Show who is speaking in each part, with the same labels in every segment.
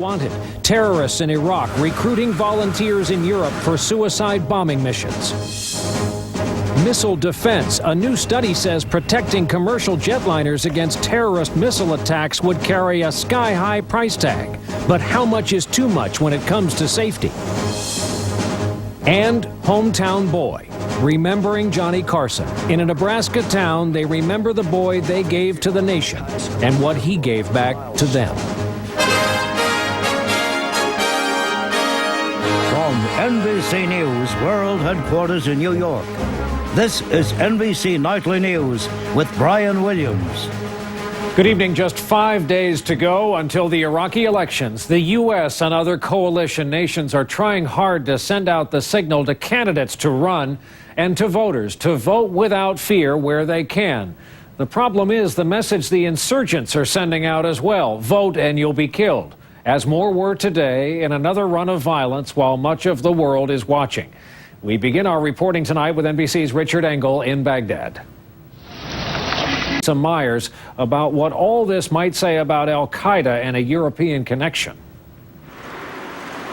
Speaker 1: Wanted. Terrorists in Iraq recruiting volunteers in Europe for suicide bombing missions. Missile defense. A new study says protecting commercial jetliners against terrorist missile attacks would carry a sky-high price tag. But how much is too much when it comes to safety? And hometown boy. Remembering Johnny Carson. In a Nebraska town, they remember the boy they gave to the nation and what he gave back to them.
Speaker 2: From NBC News World Headquarters in New York, this is NBC Nightly News with Brian Williams.
Speaker 1: Good evening. Just 5 days to go until the Iraqi elections. The U.S. and other coalition nations are trying hard to send out the signal to candidates to run and to voters to vote without fear where they can. The problem is the message the insurgents are sending out as well. Vote and you'll be killed. As more were today in another run of violence while much of the world is watching. We begin our reporting tonight with NBC's Richard Engel in Baghdad. Some Myers about what all this might say about al-Qaeda and a European connection.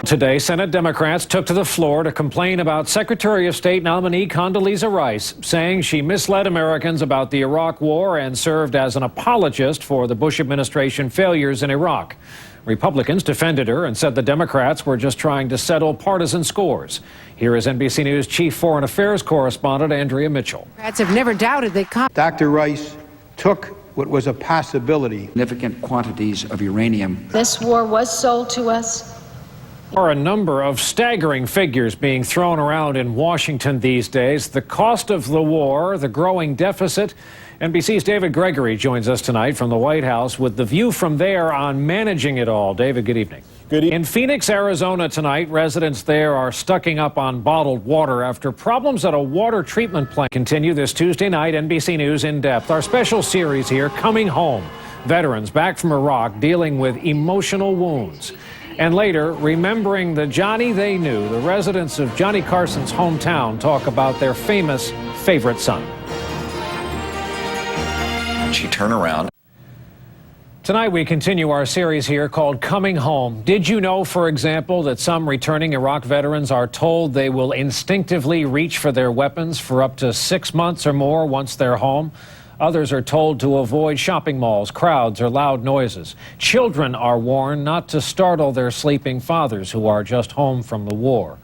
Speaker 1: Today, Senate Democrats took to the floor to complain about Secretary of State nominee Condoleezza Rice, saying she misled Americans about the Iraq War and served as an apologist for the Bush administration failures in Iraq. Republicans defended her and said the Democrats were just trying to settle partisan scores. Here is NBC News Chief Foreign Affairs Correspondent Andrea Mitchell.
Speaker 3: Democrats have never doubted that
Speaker 4: Dr. Rice took what was a possibility.
Speaker 5: Significant quantities of uranium.
Speaker 6: This war was sold to us.
Speaker 1: There are a number of staggering figures being thrown around in Washington these days. The cost of the war, the growing deficit. NBC's David Gregory joins us tonight from the White House with the view from there on managing it all. David, good evening.
Speaker 7: Good evening.
Speaker 1: In Phoenix, Arizona tonight, residents there are stocking up on bottled water after problems at a water treatment plant continue this Tuesday night. NBC News In Depth. Our special series here, Coming Home. Veterans back from Iraq dealing with emotional wounds. And later, remembering the Johnny they knew. The residents of Johnny Carson's hometown talk about their famous favorite son.
Speaker 7: She turned around.
Speaker 1: Tonight we continue our series here called Coming Home. Did you know, for example, that some returning Iraq veterans are told they will instinctively reach for their weapons for up to 6 months or more once they're home? Others are told to avoid shopping malls, crowds, or loud noises. Children are warned not to startle their sleeping fathers who are just home from the war.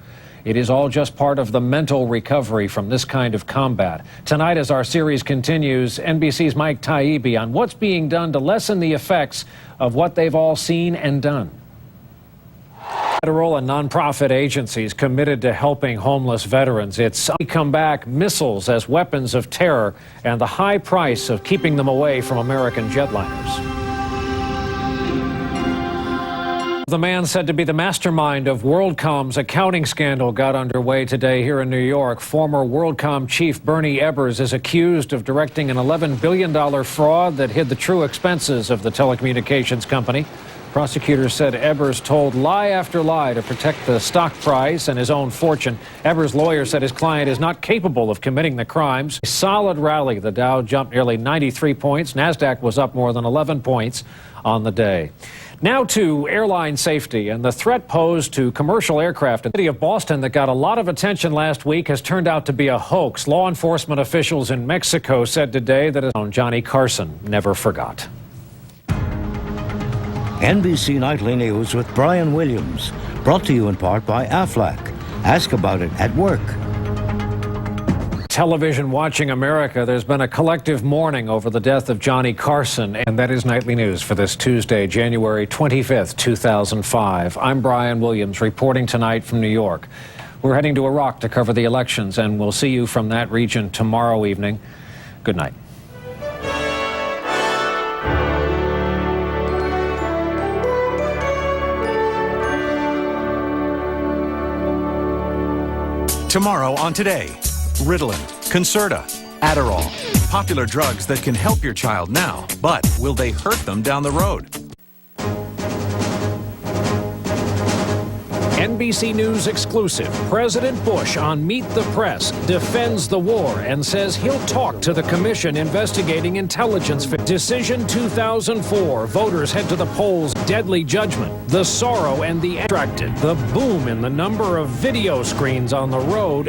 Speaker 1: It is all just part of the mental recovery from this kind of combat. Tonight, as our series continues, NBC's Mike Taibbi on what's being done to lessen the effects of what they've all seen and done. Federal and nonprofit agencies committed to helping homeless veterans. It's come back missiles as weapons of terror and the high price of keeping them away from American jetliners. The man said to be the mastermind of WorldCom's accounting scandal got underway today here in New York. Former WorldCom chief Bernie Ebbers is accused of directing an $11 billion fraud that hid the true expenses of the telecommunications company. Prosecutors said Ebbers told lie after lie to protect the stock price and his own fortune. Ebbers' lawyer said his client is not capable of committing the crimes. A solid rally. The Dow jumped nearly 93 points. NASDAQ was up more than 11 points on the day. Now to airline safety and the threat posed to commercial aircraft. The city of Boston that got a lot of attention last week has turned out to be a hoax. Law enforcement officials in Mexico said today that Johnny Carson never forgot.
Speaker 2: NBC Nightly News with Brian Williams, brought to you in part by Aflac. Ask about it at work.
Speaker 1: Television watching America, there's been a collective mourning over the death of Johnny Carson, and that is Nightly News for this Tuesday, January 25th, 2005. I'm Brian Williams reporting tonight from New York. We're heading to Iraq to cover the elections, and we'll see you from that region tomorrow evening. Good night.
Speaker 8: Tomorrow on Today, Ritalin, Concerta, Adderall, popular drugs that can help your child now, but will they hurt them down the road?
Speaker 1: NBC News exclusive. President Bush on Meet the Press defends the war and says he'll talk to the commission investigating intelligence. Decision 2004. Voters head to the polls. Deadly judgment. The sorrow and the attracted. The boom in the number of video screens on the road.